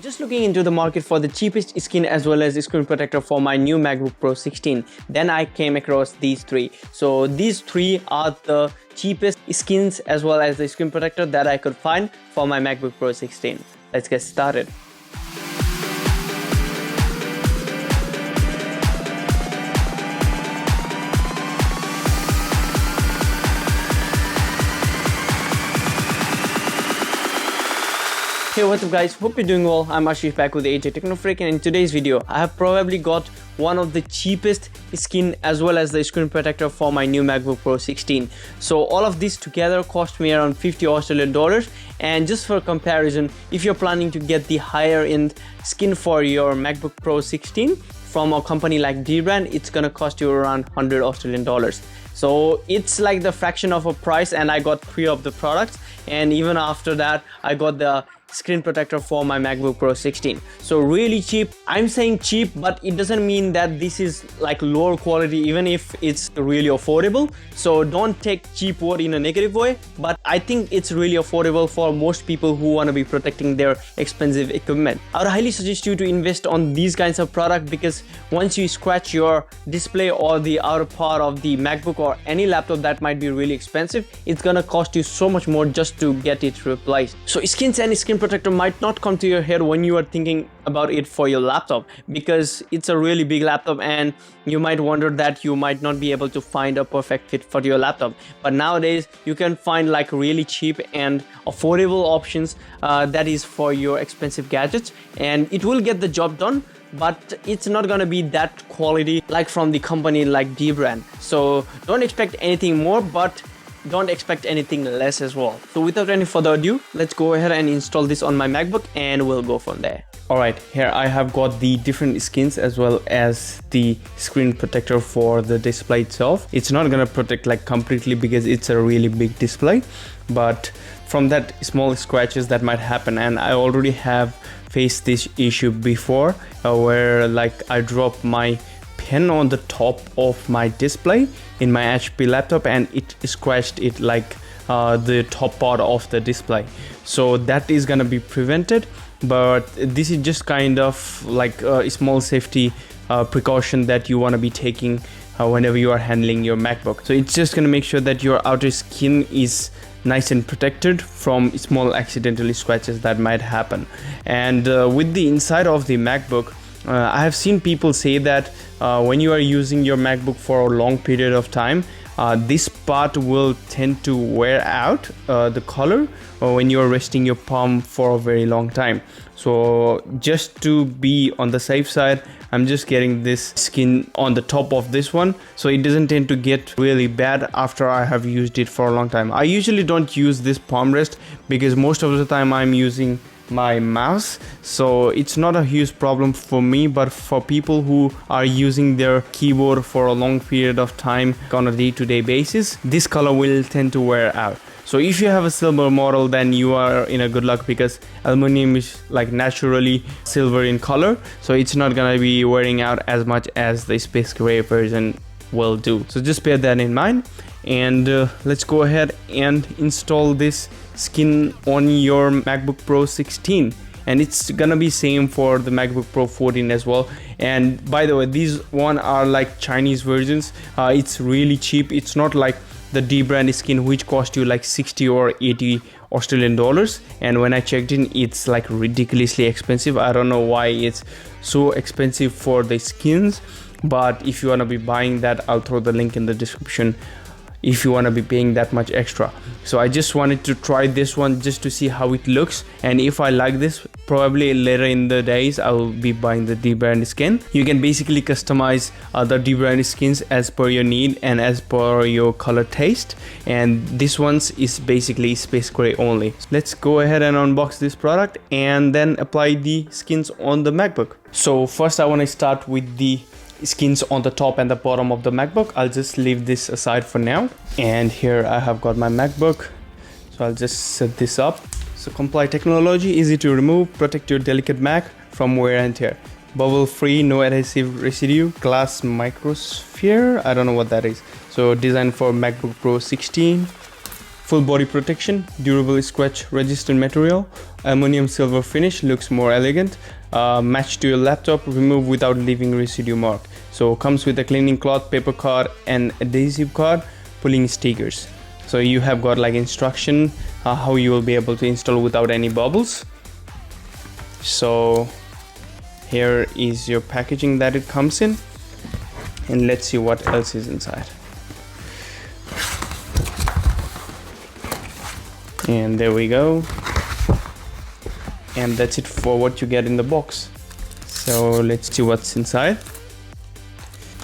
Just looking into the market for the cheapest skin as well as screen protector for my new MacBook Pro 16. Then I came across these three. So these three are the cheapest skins as well as the screen protector that I could find for my MacBook Pro 16. Let's get started. Hey, what's up guys, hope you're doing well. I'm Ashish back with the AJ Techno Freak, and in today's video I have probably got one of the cheapest skin as well as the screen protector for my new MacBook Pro 16. So all of this together cost me around 50 Australian dollars, and just for comparison, if you're planning to get the higher end skin for your MacBook Pro 16 from a company like DBRAND, it's gonna cost you around 100 Australian dollars. So it's like the fraction of a price, and I got 3 of the products, and even after that I got the screen protector for my MacBook Pro 16. So really cheap. I'm saying cheap, but it doesn't mean that this is like lower quality, even if it's really affordable. So don't take cheap word in a negative way, but I think it's really affordable for most people who want to be protecting their expensive equipment. I would highly suggest you to invest on these kinds of product, because once you scratch your display or the outer part of the MacBook or any laptop that might be really expensive, it's gonna cost you so much more just to get it replaced. So skins and screen protector might not come to your head when you are thinking about it for your laptop, because it's a really big laptop and you might wonder that you might not be able to find a perfect fit for your laptop. But nowadays you can find like really cheap and affordable options that is for your expensive gadgets, and it will get the job done, but it's not gonna be that quality like from the company like DBRAND. So don't expect anything more, but don't expect anything less as well. So without any further ado, let's go ahead and install this on my MacBook and we'll go from there. Alright, here I have got the different skins as well as the screen protector for the display itself. It's not gonna protect like completely because it's a really big display, but from that small scratches that might happen, and I already have faced this issue before where like I dropped my pen on the top of my display in my HP laptop and it scratched it like the top part of the display. So that is gonna be prevented, but this is just kind of like a small safety precaution that you want to be taking whenever you are handling your MacBook. So it's just gonna make sure that your outer skin is nice and protected from small accidental scratches that might happen. And with the inside of the MacBook, I have seen people say that when you are using your MacBook for a long period of time, this part will tend to wear out the color when you are resting your palm for a very long time. So just to be on the safe side, I'm just getting this skin on the top of this one, so it doesn't tend to get really bad after I have used it for a long time. I usually don't use this palm rest because most of the time I'm using my mouse, so it's not a huge problem for me, but for people who are using their keyboard for a long period of time on a day-to-day basis, this color will tend to wear out. So if you have a silver model, then you are in a good luck, because aluminum is like naturally silver in color, so it's not gonna be wearing out as much as the space gray version will do. So just bear that in mind, and let's go ahead and install this skin on your MacBook Pro 16, and it's gonna be same for the MacBook Pro 14 as well. And by the way, these one are like Chinese versions. It's really cheap. It's not like the DBRAND skin which cost you like 60 or 80 Australian dollars, and when I checked in, it's like ridiculously expensive. I don't know why it's so expensive for the skins, but if you want to be buying that, I'll throw the link in the description if you want to be paying that much extra. So I just wanted to try this one just to see how it looks, and if I like this, probably later in the days I will be buying the DBRAND skin. You can basically customize the DBRAND skins as per your need and as per your color taste, and this one's is basically space gray only. Let's go ahead and unbox this product and then apply the skins on the MacBook. So first I want to start with the skins on the top and the bottom of the MacBook. I'll just leave this aside for now, and here I have got my MacBook, so I'll just set this up. So Comply technology, easy to remove, protect your delicate Mac from wear and tear. Bubble free, no adhesive residue, glass microsphere, I don't know what that is. So designed for MacBook Pro 16. Full body protection, durable scratch resistant material, aluminum silver finish, looks more elegant. Match to your laptop, remove without leaving residue mark. So comes with a cleaning cloth, paper card and adhesive card, pulling stickers. So you have got like instruction how you will be able to install without any bubbles. So here is your packaging that it comes in, and let's see what else is inside. And there we go, and that's it for what you get in the box. So let's see what's inside.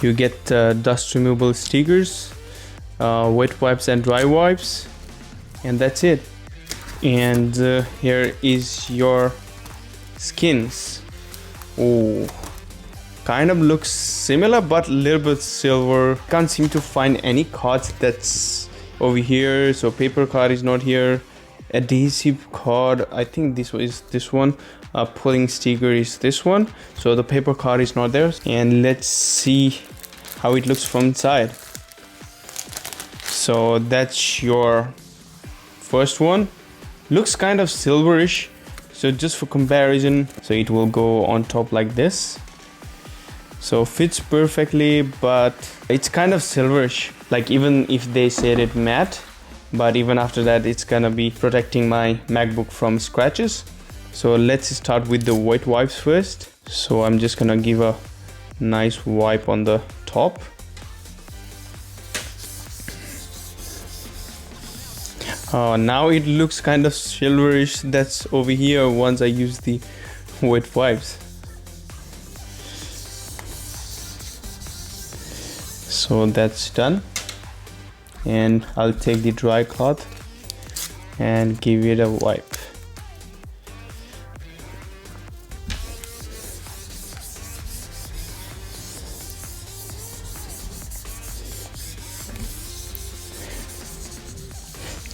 You get dust removable stickers, wet wipes and dry wipes, and that's it. And here is your skins. Oh, kind of looks similar but a little bit silver. Can't seem to find any cards that's over here. So paper card is not here, adhesive card, I think this is this one, pulling sticker is this one, so the paper card is not there. And let's see how it looks from inside. So that's your first one, looks kind of silverish. So just for comparison, so it will go on top like this, so fits perfectly, but it's kind of silverish, like even if they said it matte, but even after that it's gonna be protecting my MacBook from scratches. So let's start with the wet wipes first. So I'm just gonna give a nice wipe on the top. Now it looks kind of silverish, that's over here once I use the wet wipes. So that's done, and I'll take the dry cloth and give it a wipe.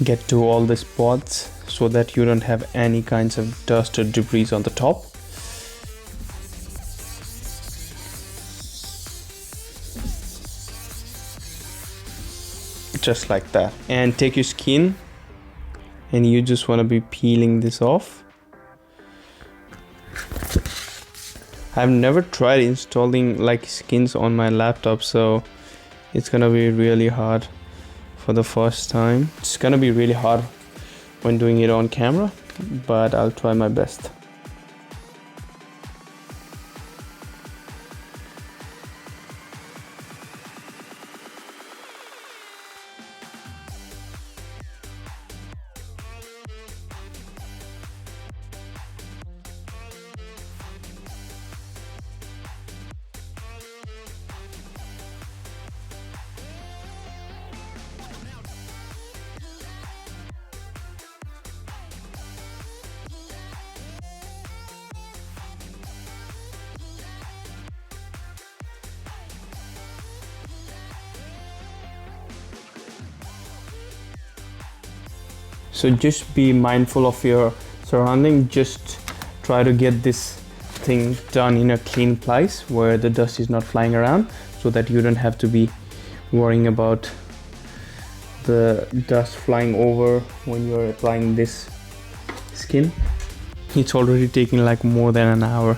Get to all the spots so that you don't have any kinds of dust or debris on the top. Just like that. And take your skin and you just want to be peeling this off. I've never tried installing like skins on my laptop, so it's gonna be really hard for the first time. It's gonna be really hard when doing it on camera, but I'll try my best. So just be mindful of your surrounding. Just try to get this thing done in a clean place where the dust is not flying around, so that you don't have to be worrying about the dust flying over when you're applying this skin. It's already taking like more than an hour,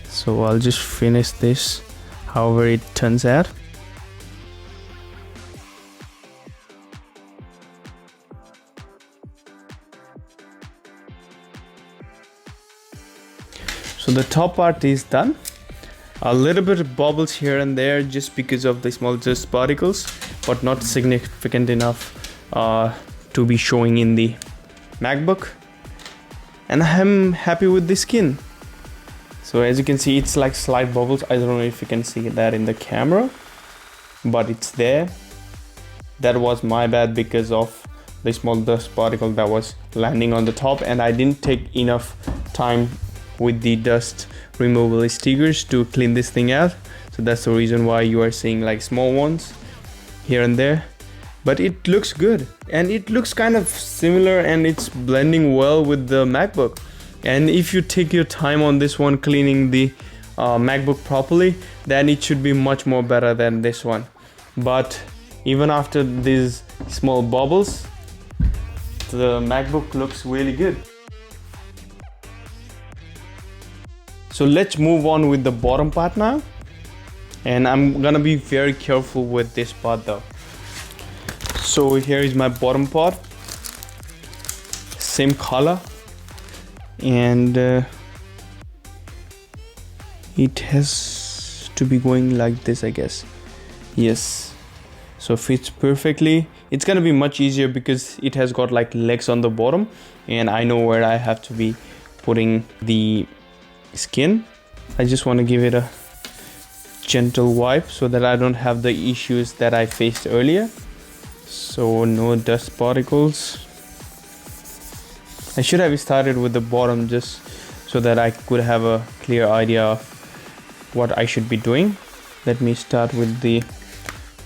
so I'll just finish this however it turns out. So the top part is done. A little bit of bubbles here and there just because of the small dust particles, but not significant enough to be showing in the MacBook. And I'm happy with the skin. So as you can see, it's like slight bubbles. I don't know if you can see that in the camera, but it's there. That was my bad because of the small dust particle that was landing on the top, and I didn't take enough time with the dust removal stickers to clean this thing out. So that's the reason why you are seeing like small ones here and there, but it looks good and it looks kind of similar and it's blending well with the MacBook. And if you take your time on this one cleaning the MacBook properly, then it should be much more better than this one. But even after these small bubbles, the MacBook looks really good. So let's move on with the bottom part now, and I'm gonna be very careful with this part though. So here is my bottom part, same color, and it has to be going like this, I guess. Yes, so fits perfectly. It's gonna be much easier because it has got like legs on the bottom, and I know where I have to be putting the skin. I just want to give it a gentle wipe so that I don't have the issues that I faced earlier. So no dust particles. I should have started with the bottom just so that I could have a clear idea of what I should be doing. Let me start with the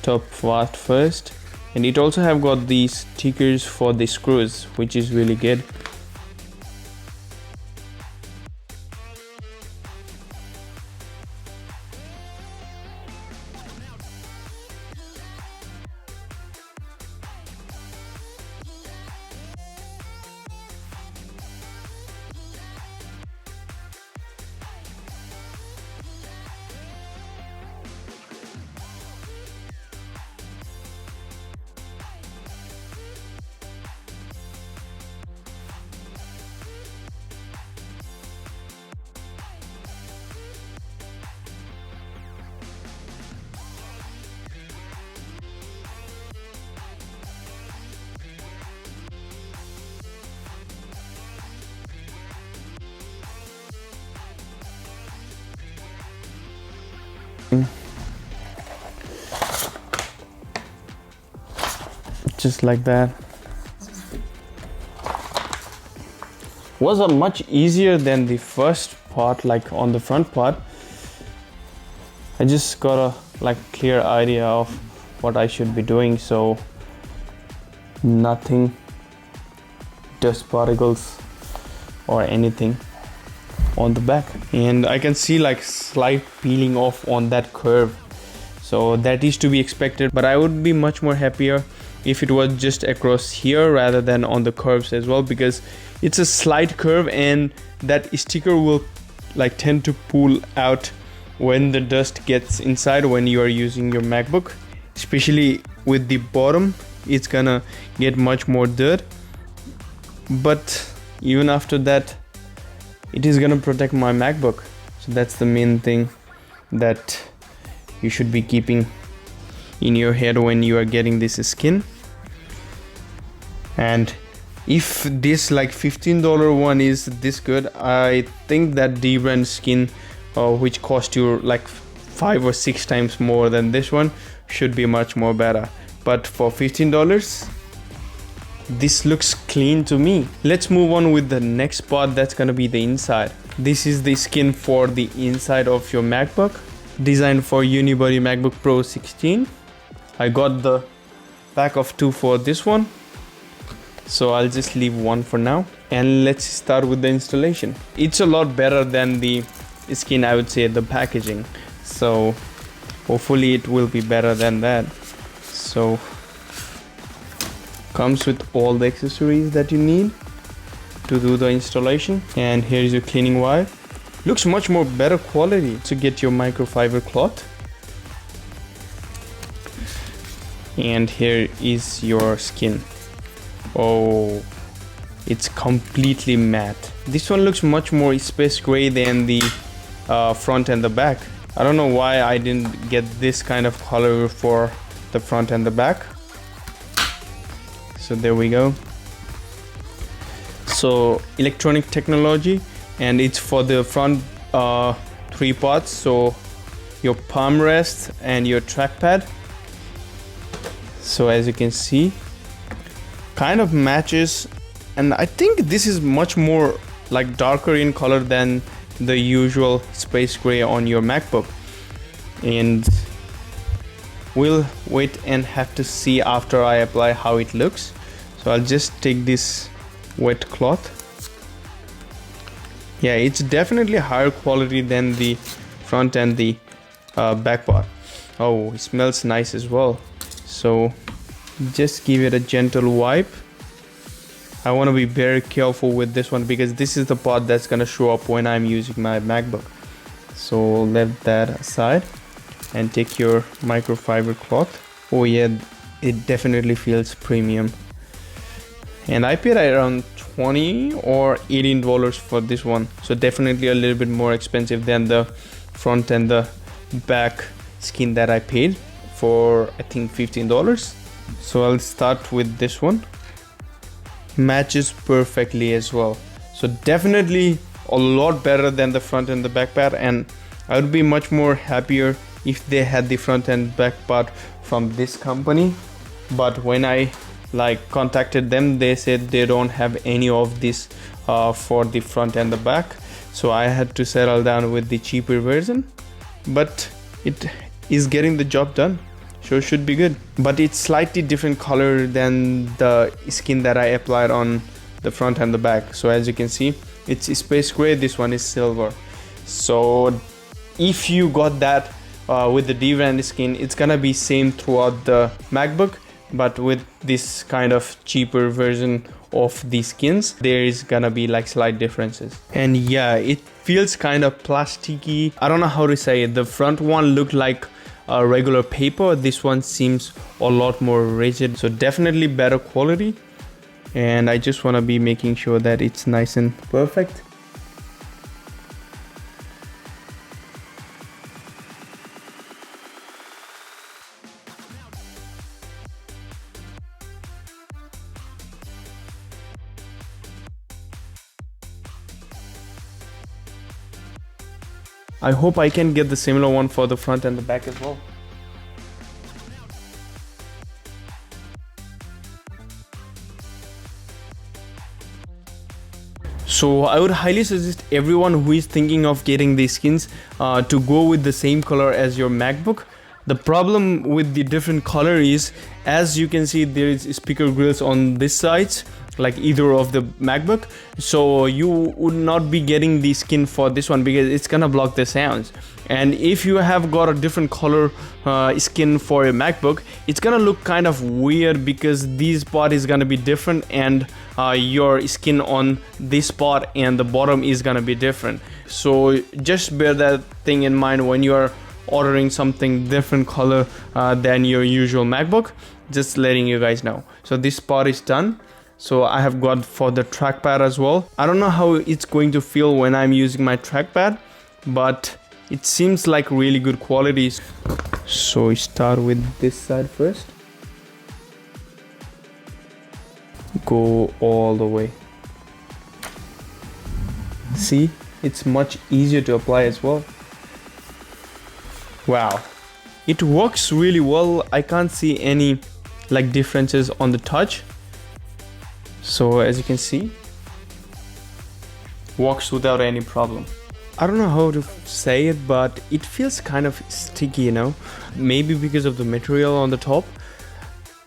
top part first. And it also have got these stickers for the screws, which is really good. Just like that. Was a much easier than the first part, like on the front part. I just got a like clear idea of what I should be doing, so nothing dust particles or anything on the back. And I can see like slight peeling off on that curve, so that is to be expected, but I would be much more happier if it was just across here rather than on the curves as well, because it's a slight curve and that sticker will like tend to pull out when the dust gets inside when you are using your MacBook. Especially with the bottom, it's gonna get much more dirt, but even after that it is gonna protect my MacBook. So that's the main thing that you should be keeping in your head when you are getting this skin. And if this like $15 one is this good, I think that DBRAND skin, which cost you like 5 or 6 times more than this one, should be much more better. But for $15, this looks clean to me. Let's move on with the next part, that's gonna be the inside. This is the skin for the inside of your MacBook, designed for Unibody MacBook Pro 16. I got the pack of 2 for this one, so I'll just leave one for now, and let's start with the installation. It's a lot better than the skin, I would say, the packaging, so hopefully it will be better than that. So comes with all the accessories that you need to do the installation, and here is your cleaning wire. Looks much more better quality to get your microfiber cloth. And here is your skin. Oh, it's completely matte. This one looks much more space gray than the front and the back. I don't know why I didn't get this kind of color for the front and the back. So there we go. So electronic technology, and it's for the front 3 parts, so your palm rest and your trackpad. So as you can see, kind of matches, and I think this is much more like darker in color than the usual space gray on your MacBook. And we'll wait and have to see after I apply how it looks. So I'll just take this wet cloth. Yeah, it's definitely higher quality than the front and the back part. Oh, it smells nice as well. So just give it a gentle wipe. I want to be very careful with this one because this is the part that's gonna show up when I'm using my MacBook. So let that aside and take your microfiber cloth. Oh yeah, it definitely feels premium. And I paid around $20 or $18 for this one, so definitely a little bit more expensive than the front and the back skin that I paid for, I think, $15. So I'll start with this one. Matches perfectly as well, so definitely a lot better than the front and the back part, and I would be much more happier if they had the front and back part from this company. But when I contacted them, they said they don't have any of this for the front and the back, so I had to settle down with the cheaper version, but it is getting the job done, so it should be good. But it's slightly different color than the skin that I applied on the front and the back. So as you can see, it's space gray, this one is silver. So if you got that with the DBRAND skin, it's gonna be same throughout the MacBook, but with this kind of cheaper version of the skins, there is gonna be like slight differences. And yeah, it feels kind of plasticky. I don't know how to say it. The front one looked like a regular paper, this one seems a lot more rigid, so definitely better quality. And I just want to be making sure that it's nice and perfect. I hope I can get the similar one for the front and the back as well. So I would highly suggest everyone who is thinking of getting these skins to go with the same color as your MacBook. The problem with the different color is, as you can see, there is speaker grills on this side, like either of the MacBook, so you would not be getting the skin for this one because it's gonna block the sounds. And if you have got a different color skin for your MacBook, it's gonna look kind of weird because this part is gonna be different and your skin on this part and the bottom is gonna be different. So just bear that thing in mind when you are ordering something different color than your usual MacBook. Just letting you guys know. So this part is done. So I have got for the trackpad as well. I don't know how it's going to feel when I'm using my trackpad, but it seems like really good quality. So we start with this side first. Go all the way. See, it's much easier to apply as well. Wow, it works really well. I can't see any like differences on the touch. So as you can see, works without any problem. I don't know how to say it, but it feels kind of sticky, you know, maybe because of the material on the top.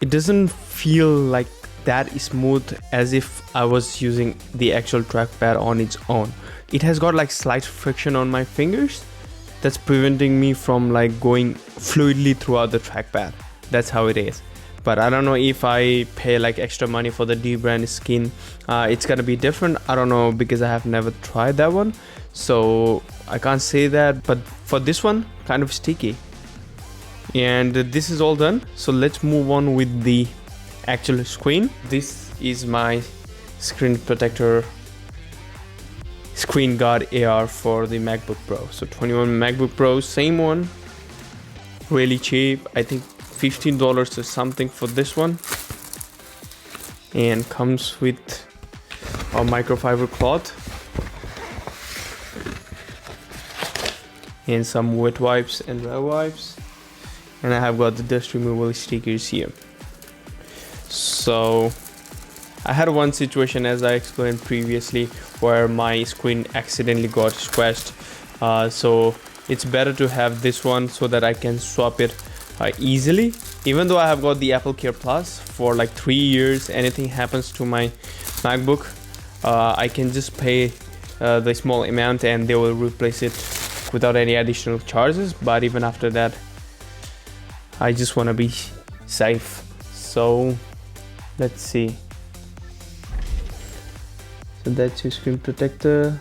It doesn't feel like that smooth as if I was using the actual trackpad on its own. It has got like slight friction on my fingers that's preventing me from like going fluidly throughout the trackpad. That's how it is. But I don't know if I pay like extra money for the DBRAND skin, it's gonna be different. I don't know because I have never tried that one, so I can't say that. But for this one, kind of sticky. And this is all done. So let's move on with the actual screen. This is my screen protector, screen guard AR for the MacBook Pro. So 21 MacBook Pro, same one, really cheap. I think $15 or something for this one, and comes with a microfiber cloth and some wet wipes and dry wipes, and I have got the dust removal stickers here. So I had one situation, as I explained previously, where my screen accidentally got scratched, so it's better to have this one so that I can swap it easily. Even though I have got the Apple Care Plus for like 3 years, anything happens to my MacBook, I can just pay the small amount and they will replace it without any additional charges. But even after that, I just want to be safe. So let's see. So that's your screen protector.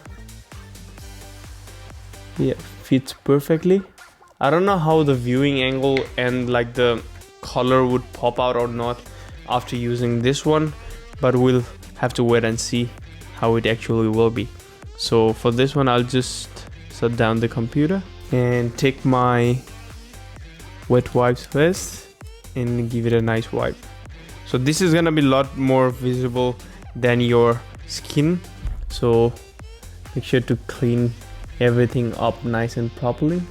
Yeah, fits perfectly. I don't know how the viewing angle and like the color would pop out or not after using this one, but we'll have to wait and see how it actually will be. So for this one, I'll just shut down the computer and take my wet wipes first and give it a nice wipe. So this is gonna be a lot more visible than your skin, so make sure to clean everything up nice and properly.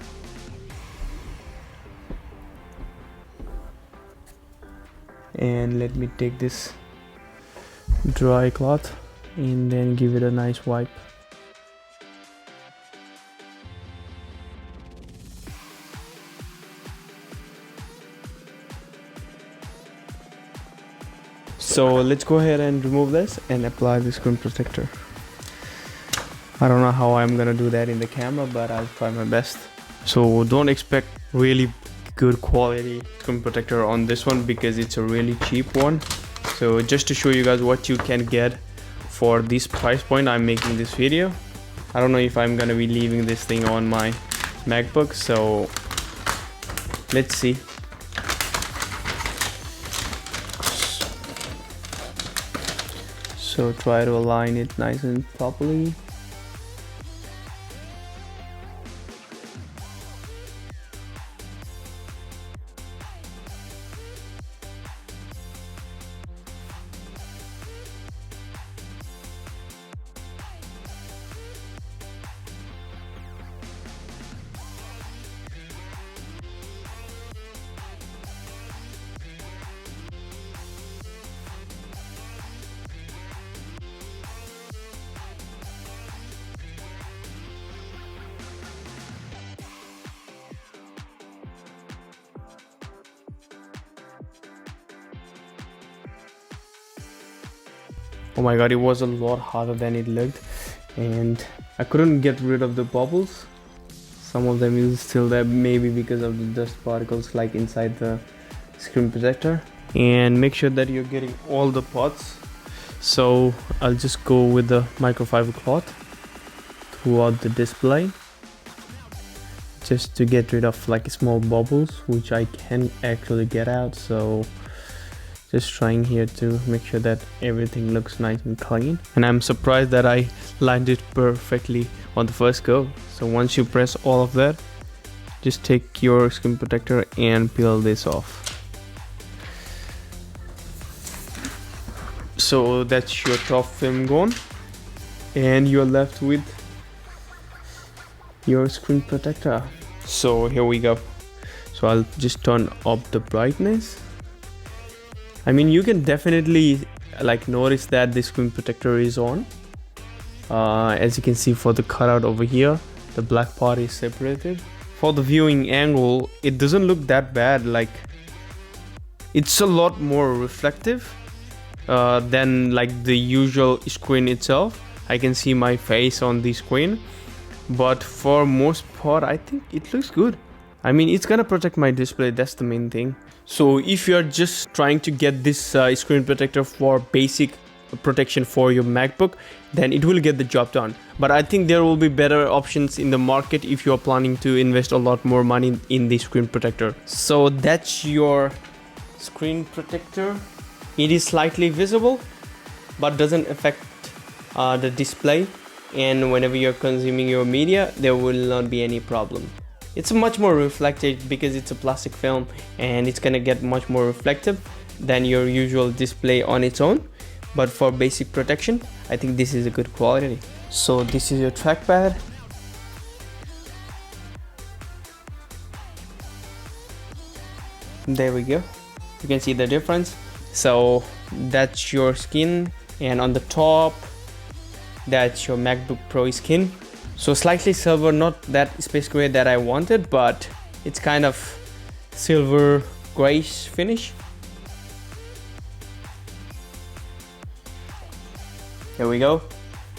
And let me take this dry cloth and then give it a nice wipe. So let's go ahead and remove this and apply the screen protector. I don't know how I'm gonna do that in the camera, but I'll try my best. So don't expect really good quality screen protector on this one because it's a really cheap one. So just to show you guys what you can get for this price point, I'm making this video. I don't know if I'm gonna be leaving this thing on my MacBook, so let's see. So try to align it nice and properly. Oh my god, it was a lot harder than it looked, and I couldn't get rid of the bubbles. Some of them is still there, maybe because of the dust particles like inside the screen protector. And make sure that you're getting all the parts. So I'll just go with the microfiber cloth throughout the display, just to get rid of like small bubbles, which I can actually get out. So just trying here to make sure that everything looks nice and clean. And I'm surprised that I lined it perfectly on the first go. So once you press all of that, just take your screen protector and peel this off. So that's your top film gone, and you're left with your screen protector. So here we go. So I'll just turn up the brightness. I mean, you can definitely like notice that the screen protector is on. As you can see for the cutout over here, the black part is separated. For the viewing angle, it doesn't look that bad. Like, it's a lot more reflective than like the usual screen itself. I can see my face on the screen, but for most part, I think it looks good. I mean, it's gonna protect my display, that's the main thing. So if you're just trying to get this screen protector for basic protection for your MacBook, then it will get the job done. But I think there will be better options in the market if you're planning to invest a lot more money in the screen protector. So that's your screen protector. It is slightly visible, but doesn't affect the display. And whenever you're consuming your media, there will not be any problem. It's much more reflective because it's a plastic film, and it's gonna get much more reflective than your usual display on its own. But for basic protection, I think this is a good quality. So this is your trackpad. There we go. You can see the difference. So that's your skin, and on the top, that's your MacBook Pro skin. So slightly silver, not that space gray that I wanted, but it's kind of silver grayish finish. Here we go.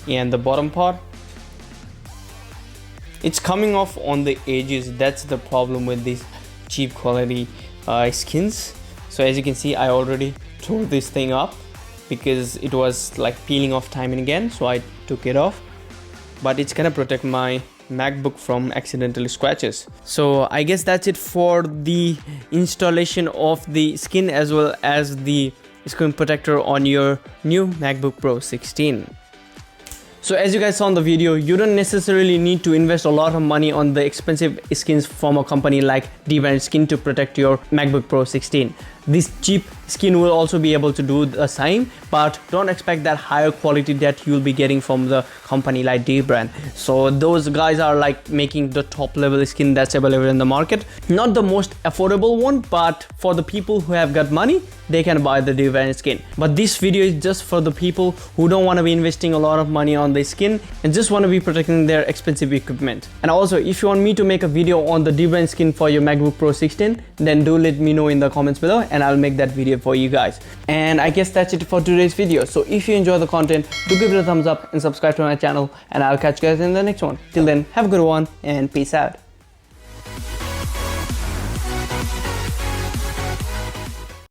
And the bottom part, it's coming off on the edges. That's the problem with these cheap quality skins. So as you can see, I already tore this thing up because it was like peeling off time and again, so I took it off. But it's gonna protect my MacBook from accidental scratches. So I guess that's it for the installation of the skin as well as the screen protector on your new MacBook Pro 16. So as you guys saw in the video, you don't necessarily need to invest a lot of money on the expensive skins from a company like DBRAND skin to protect your MacBook Pro 16. This cheap skin will also be able to do the same, but don't expect that higher quality that you'll be getting from the company like DBRAND. So those guys are like making the top level skin that's available in the market. Not the most affordable one, but for the people who have got money, they can buy the DBRAND skin. But this video is just for the people who don't want to be investing a lot of money on the skin and just want to be protecting their expensive equipment. And also, if you want me to make a video on the DBRAND skin for your MacBook Pro 16, then do let me know in the comments below and I'll make that video for you guys. And I guess that's it for today's video. So if you enjoy the content, do give it a thumbs up and subscribe to my channel, and I'll catch you guys in the next one. Till then, have a good one and peace out.